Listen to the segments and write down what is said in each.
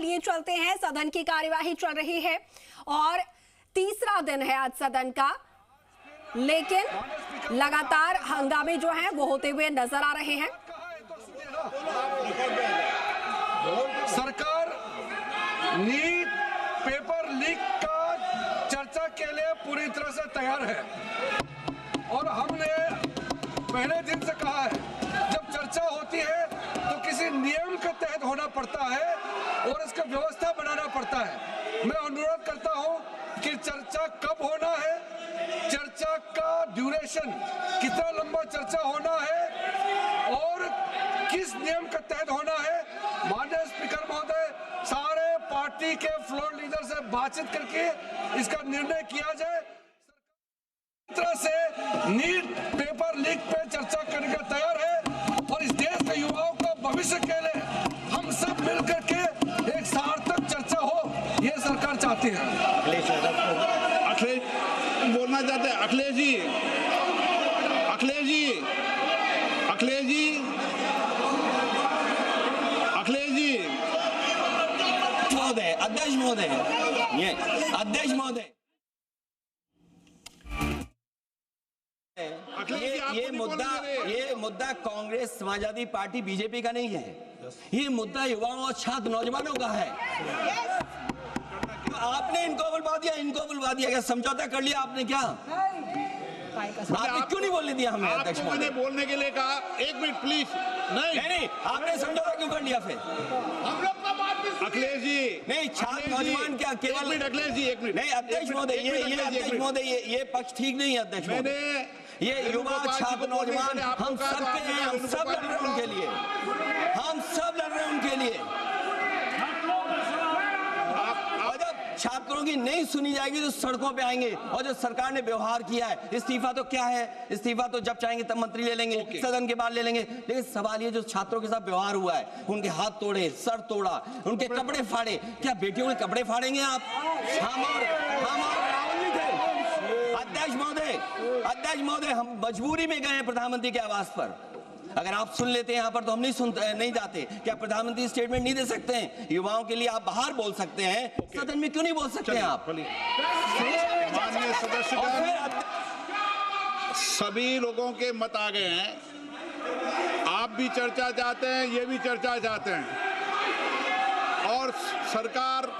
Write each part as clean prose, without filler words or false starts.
चलिए चलते हैं। सदन की कार्यवाही चल रही है और तीसरा दिन है आज सदन का, लेकिन लगातार हंगामे जो हैं वो होते हुए नजर आ रहे हैं। सरकार नीट पेपर लीक का चर्चा के लिए पूरी तरह से तैयार है और हमने पहले दिन से कहा है, जब चर्चा होती है तो किसी नियम के तहत होना पड़ता है और इसका व्यवस्था बनाना पड़ता है। मैं अनुरोध करता हूं कि चर्चा कब होना है, चर्चा का ड्यूरेशन, कितना लंबा चर्चा होना है और किस नियम के तहत होना है। माननीय स्पीकर महोदय, सारे पार्टी के फ्लोर लीडर से बातचीत करके इसका निर्णय किया जाए। इस तरह से नीट पेपर लीक पे चर्चा करने का तैयार है और इस देश के युवाओं का भविष्य के लिए हम सब मिलकर के एक सार्थक चर्चा हो, ये सरकार चाहती है। अखिलेश बोलना चाहते हैं। अखिलेश जी, अखिलेश जी, अखिलेश जी, अखिलेश जी महोदय, अध्यक्ष महोदय, ये अध्यक्ष महोदय, ये मुद्दा कांग्रेस, समाजवादी पार्टी, बीजेपी का नहीं है। ये मुद्दा युवाओं और छात्र नौजवानों का है। आपने इनको बुलवा दिया, क्या समझौता कर लिया आपने? क्या आपने क्यों नहीं बोलने दिया हमें? अध्यक्ष आपको मैंने बोलने के लिए कहा, एक मिनट प्लीज। नहीं, आपने समझौता क्यों कर लिया फिर? हम लोग का बात अखिलेश जी नहीं, छात्र नौजवान क्या केवल? अखिलेश जी एक मिनट। नहीं अध्यक्ष महोदय, ये अध्यक्ष महोदय, ये पक्ष ठीक नहीं है अध्यक्ष महोदय। ये युवा छात्र नौजवान हम सब के हैं, हम सब लड़ रहे हैं उनके लिए, हम सब लड़ रहे हैं उनके लिए। जब छात्रों की नहीं सुनी जाएगी तो सड़कों पे आएंगे। और जो सरकार ने व्यवहार किया है, इस्तीफा तो क्या है, इस्तीफा तो जब चाहेंगे तब मंत्री ले लेंगे, सदन के बाद ले लेंगे। लेकिन सवाल ये, जो छात्रों के साथ व्यवहार हुआ है, उनके हाथ तोड़े, सर तोड़ा, उनके कपड़े फाड़े, क्या बेटियों के कपड़े फाड़ेंगे आप? हम और राहुल जी थे। अध्यक्ष महोदय, हम मजबूरी में गए हैं प्रधानमंत्री के आवास पर। अगर आप सुन लेते हैं यहाँ पर तो हम नहीं जाते। क्या प्रधानमंत्री स्टेटमेंट नहीं दे सकते हैं? युवाओं के लिए आप बाहर बोल सकते हैं, सदन में क्यों नहीं बोल सकते हैं आप? माननीय सदस्यगण, सभी लोगों के मत आ गए हैं। आप भी चर्चा चाहते हैं, ये भी चर्चा चाहते हैं और सरकार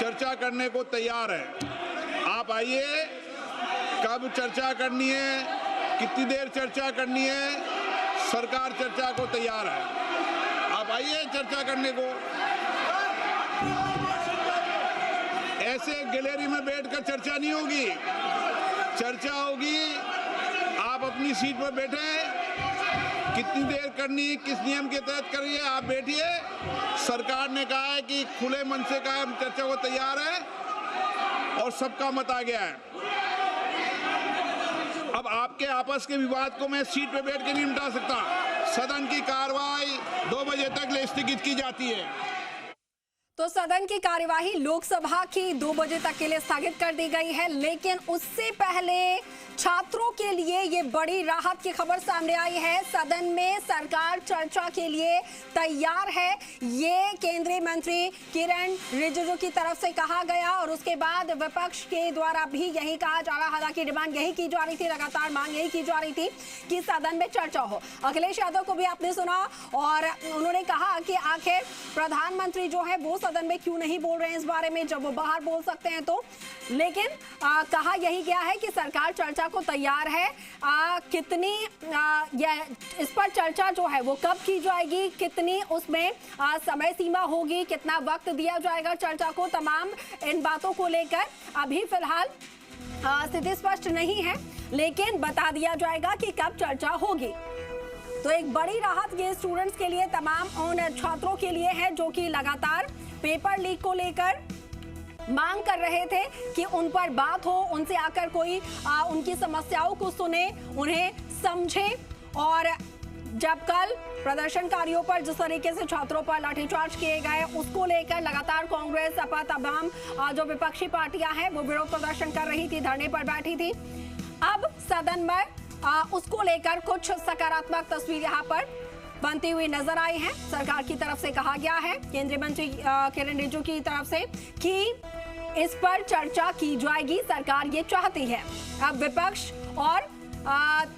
चर्चा करने को तैयार है। आप आइए, कब चर्चा करनी है, कितनी देर चर्चा करनी है, सरकार चर्चा को तैयार है। आप आइए चर्चा करने को। ऐसे गैलरी में बैठकर चर्चा नहीं होगी, चर्चा होगी। आप अपनी सीट पर बैठे, कितनी देर करनी, किस नियम के तहत करिए, आप बैठिए। सरकार ने कहा है कि खुले मन से कहा, हम चर्चा को तैयार है और सबका मत आ गया है। अब आपके आपस के विवाद को मैं सीट पे बैठ के नहीं मिटा सकता। सदन की कार्रवाई 2 बजे तक स्थगित की जाती है। तो सदन की कार्यवाही लोकसभा की 2 बजे तक के लिए स्थगित कर दी गई है, लेकिन उससे पहले छात्रों के लिए ये बड़ी राहत की खबर सामने आई है। सदन में सरकार चर्चा के लिए तैयार है, ये केंद्रीय मंत्री किरण रिजिजू की तरफ से कहा गया और उसके बाद विपक्ष के द्वारा भी यही कहा जा रहा। हालांकि डिमांड यही की जा रही थी, लगातार मांग यही की जा रही थी कि सदन में चर्चा हो। अखिलेश यादव को भी आपने सुना और उन्होंने कहा कि आखिर प्रधानमंत्री जो है वो सदन में क्यों नहीं बोल रहे हैं इस बारे में, जब वो बाहर बोल सकते हैं तो। लेकिन कहा यही गया है कि सरकार चर्चा को तैयार है। कितनी इस पर चर्चा जो है वो कब की जाएगी, कितनी उसमें समय सीमा होगी, कितना वक्त दिया जाएगा चर्चा को, तमाम इन बातों को लेकर अभी फिलहाल स्थिति स्पष्ट नहीं है, लेकिन बता दिया जाएगा कि कब चर्चा होगी। तो एक बड़ी राहत ये स्टूडेंट्स के लिए, तमाम उन छात्रों के लिए है जो कि लगातार पेपर लीक को लेकर मांग कर रहे थे कि उन पर बात हो, उनसे आकर कोई उनकी समस्याओं को सुने, उन्हें समझे। और जब कल प्रदर्शनकारियों पर जिस तरीके से छात्रों पर लाठीचार्ज किए गए, उसको लेकर लगातार कांग्रेस, सपा, तमाम जो विपक्षी पार्टियां हैं वो विरोध प्रदर्शन कर रही थी, धरने पर बैठी थी। अब सदन में उसको लेकर कुछ सकारात्मक तस्वीर यहाँ पर बनती हुई नजर आई हैं। सरकार की तरफ से कहा गया है, केंद्रीय मंत्री किरण रिजिजू की तरफ से, कि इस पर चर्चा की जाएगी। सरकार ये चाहती है। अब विपक्ष और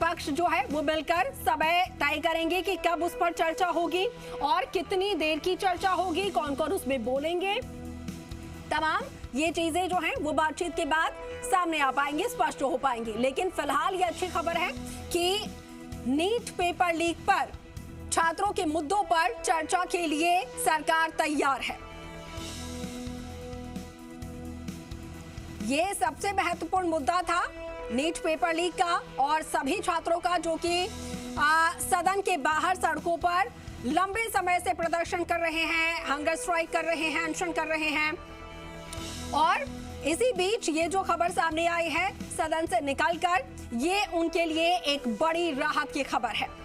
पक्ष जो है वो मिलकर समय तय करेंगे कि कब उस पर चर्चा होगी और कितनी देर की चर्चा होगी, कौन कौन उसमें बोलेंगे। तमाम ये चीजें जो हैं वो बातचीत के बाद सामने आ पाएंगी, स्पष्ट हो पाएंगी। लेकिन फिलहाल ये अच्छी खबर है कि नीट पेपर लीक पर, छात्रों के मुद्दों पर चर्चा के लिए सरकार तैयार है। ये सबसे महत्वपूर्ण मुद्दा था नीट पेपर लीक का और सभी छात्रों का, जो कि सदन के बाहर सड़कों पर लंबे समय से प्रदर्शन कर रहे हैं, हंगर स्ट्राइक कर रहे हैं, अनशन कर रहे हैं। और इसी बीच ये जो खबर सामने आई है सदन से निकलकर, ये उनके लिए एक बड़ी राहत की खबर है।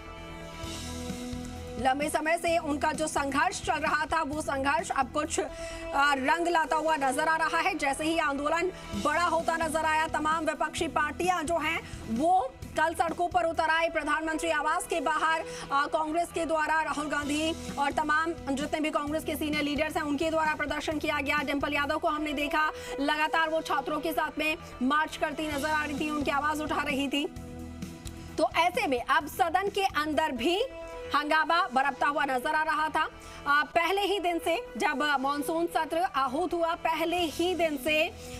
लंबे समय से उनका जो संघर्ष चल रहा था, वो संघर्ष अब कुछ रंग लाता हुआ नजर आ रहा है। जैसे ही आंदोलन बड़ा होता नजर आया, तमाम विपक्षी पार्टियां जो हैं वो कल सड़कों पर उतर आए। प्रधानमंत्री आवास के बाहर कांग्रेस के द्वारा राहुल गांधी और तमाम जितने भी कांग्रेस के सीनियर लीडर्स हैं उनके द्वारा प्रदर्शन किया गया। डिंपल यादव को हमने देखा, लगातार वो छात्रों के साथ में मार्च करती नजर आ रही थी, उनकी आवाज उठा रही थी। तो ऐसे में अब सदन के अंदर भी हंगामा बरपता हुआ नजर आ रहा था। पहले ही दिन से, जब मॉनसून सत्र आहूत हुआ, पहले ही दिन से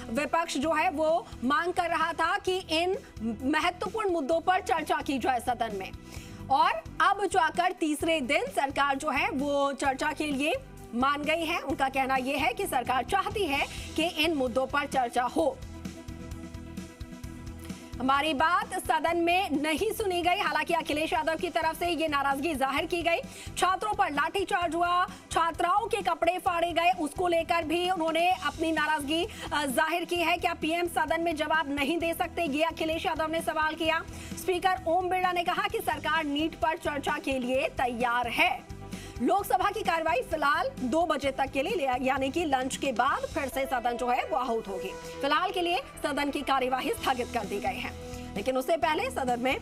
विपक्ष जो है वो मांग कर रहा था कि इन महत्वपूर्ण मुद्दों पर चर्चा की जाए सदन में। और अब जाकर तीसरे दिन सरकार जो है वो चर्चा के लिए मान गई है। उनका कहना यह है कि सरकार चाहती है कि इन मुद्दों पर चर्चा हो। हमारी बात सदन में नहीं सुनी गई। हालांकि अखिलेश यादव की तरफ से ये नाराजगी जाहिर की गई। छात्रों पर लाठीचार्ज हुआ, छात्राओं के कपड़े फाड़े गए, उसको लेकर भी उन्होंने अपनी नाराजगी जाहिर की है। क्या पीएम सदन में जवाब नहीं दे सकते, ये अखिलेश यादव ने सवाल किया। स्पीकर ओम बिरला ने कहा कि सरकार नीट पर चर्चा के लिए तैयार है। लोकसभा की कार्यवाही फिलहाल 2 बजे तक के लिए, यानी कि लंच के बाद फिर से सदन जो है वो आहूत होगी। फिलहाल के लिए सदन की कार्यवाही स्थगित कर दी गई है। लेकिन उससे पहले सदन में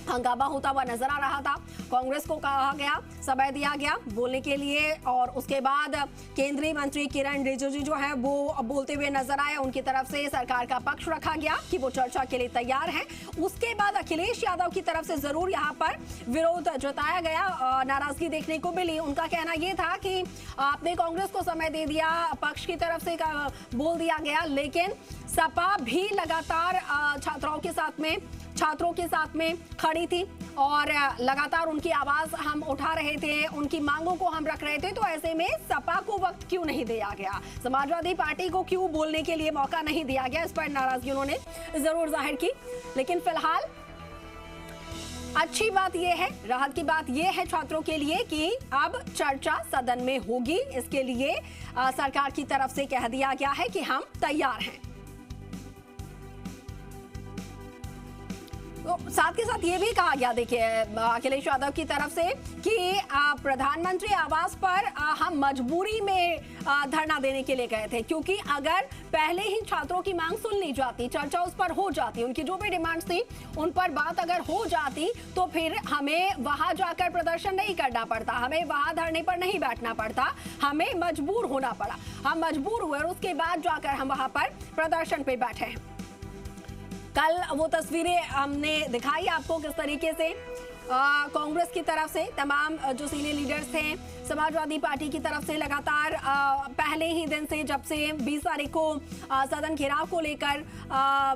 हंगामा होता हुआ नजर आ रहा था। कांग्रेस को कहा गया, समय दिया गया बोलने के लिए, और उसके बाद केंद्रीय मंत्री किरण रिजिजू जो है वो बोलते हुए नजर आए। उनकी तरफ से सरकार का पक्ष रखा गया कि वो चर्चा के लिए तैयार है। उसके बाद अखिलेश यादव की तरफ से जरूर यहाँ पर विरोध जताया गया, नाराजगी देखने को मिली। उनका कहना यह था कि आपने कांग्रेस को समय दे दिया, पक्ष की तरफ से बोल दिया गया, लेकिन सपा भी लगातार छात्रों के साथ में खड़ी थी और लगातार उनकी आवाज हम उठा रहे थे, उनकी मांगों को हम रख रहे थे। तो ऐसे में सपा को वक्त क्यों नहीं दिया गया, समाजवादी पार्टी को क्यों बोलने के लिए मौका नहीं दिया गया, इस पर नाराजगी उन्होंने जरूर जाहिर की। लेकिन फिलहाल अच्छी बात यह है, राहत की बात यह है छात्रों के लिए कि अब चर्चा सदन में होगी। इसके लिए सरकार की तरफ से कह दिया गया है कि हम तैयार हैं। तो साथ के साथ ये भी कहा गया, देखिए अखिलेश यादव की तरफ से, कि प्रधानमंत्री आवास पर हम मजबूरी में धरना देने के लिए गए थे, क्योंकि अगर पहले ही छात्रों की मांग सुन ली जाती, चर्चा उस पर हो जाती, उनकी जो भी डिमांड्स थी उन पर बात अगर हो जाती, तो फिर हमें वहां जाकर प्रदर्शन नहीं करना पड़ता, हमें वहां धरने पर नहीं बैठना पड़ता, हमें मजबूर होना पड़ा। हम मजबूर हुए और उसके बाद जाकर हम वहां पर प्रदर्शन पे बैठे हैं। कल वो तस्वीरें हमने दिखाई आपको किस तरीके से कांग्रेस की तरफ से तमाम जो सीनियर लीडर्स थे, समाजवादी पार्टी की तरफ से लगातार पहले ही दिन से, जब से 20 तारीख को सदन घेराव को लेकर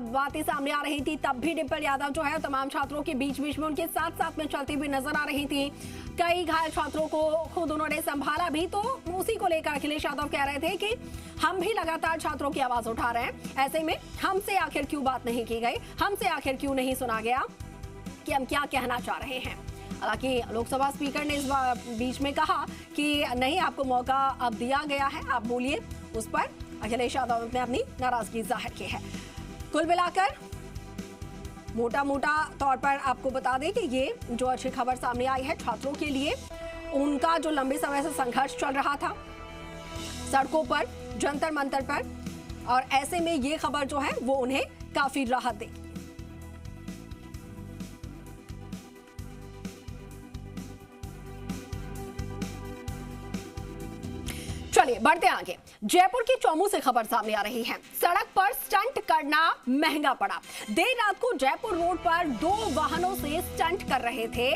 बातें सामने आ रही थी, तब भी डिंपल यादव जो है तमाम छात्रों के बीच बीच में उनके साथ साथ में चलती हुई नजर आ रही थी। कई घायल छात्रों को खुद उन्होंने संभाला भी। तो उसी को लेकर अखिलेश यादव कह रहे थे कि हम भी लगातार छात्रों की आवाज उठा रहे हैं, ऐसे में हमसे आखिर क्यों बात नहीं की गई, हमसे आखिर क्यों नहीं सुना गया कि हम क्या कहना चाह रहे हैं। हालांकि लोकसभा स्पीकर ने इस बीच में कहा कि नहीं, आपको मौका अब दिया गया है, आप बोलिए। उस पर अखिलेश यादव ने अपनी नाराजगी जाहिर की है। कुल मिलाकर मोटा मोटा तौर पर आपको बता दें कि ये जो अच्छी खबर सामने आई है छात्रों के लिए, उनका जो लंबे समय से संघर्ष चल रहा था सड़कों पर, जंतर मंतर पर, और ऐसे में ये खबर जो है वो उन्हें काफी राहत देगी। बढ़ते आगे, जयपुर की चौमू से खबर सामने आ रही है। सड़क पर स्टंट करना महंगा पड़ा। देर रात को जयपुर रोड पर 2 वाहनों से स्टंट कर रहे थे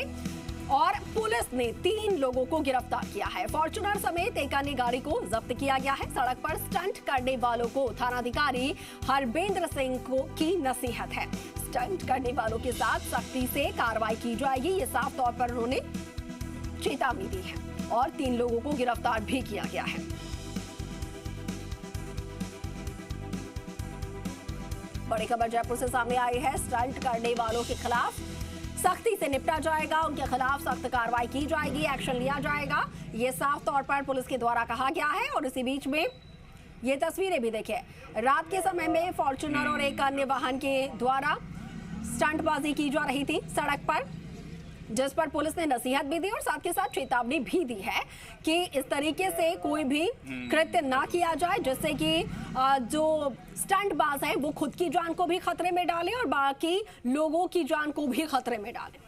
और पुलिस ने 3 लोगों को गिरफ्तार किया है। फॉर्च्यूनर समेत एक अन्य गाड़ी को जब्त किया गया है। सड़क पर स्टंट करने वालों को थानाधिकारी हरबेंद्र सिंह की नसीहत है। स्टंट करने वालों के साथ सख्ती से कार्रवाई की जाएगी, ये साफ तौर पर उन्होंने चेतावनी दी है और 3 लोगों को गिरफ्तार भी किया गया है। बड़ी खबर जयपुर से सामने आई है। स्टंट करने वालों के खिलाफ सख्ती से निपटा जाएगा, उनके खिलाफ सख्त कार्रवाई की जाएगी, एक्शन लिया जाएगा, ये साफ तौर पर पुलिस के द्वारा कहा गया है। और इसी बीच में ये तस्वीरें भी देखिए, रात के समय में फॉर्च्यूनर और एक अन्य वाहन के द्वारा स्टंटबाजी की जा रही थी सड़क पर, जिस पर पुलिस ने नसीहत भी दी और साथ के साथ चेतावनी भी दी है कि इस तरीके से कोई भी कृत्य ना किया जाए जिससे कि जो स्टंटबाज है वो खुद की जान को भी खतरे में डाले और बाकी लोगों की जान को भी खतरे में डाले।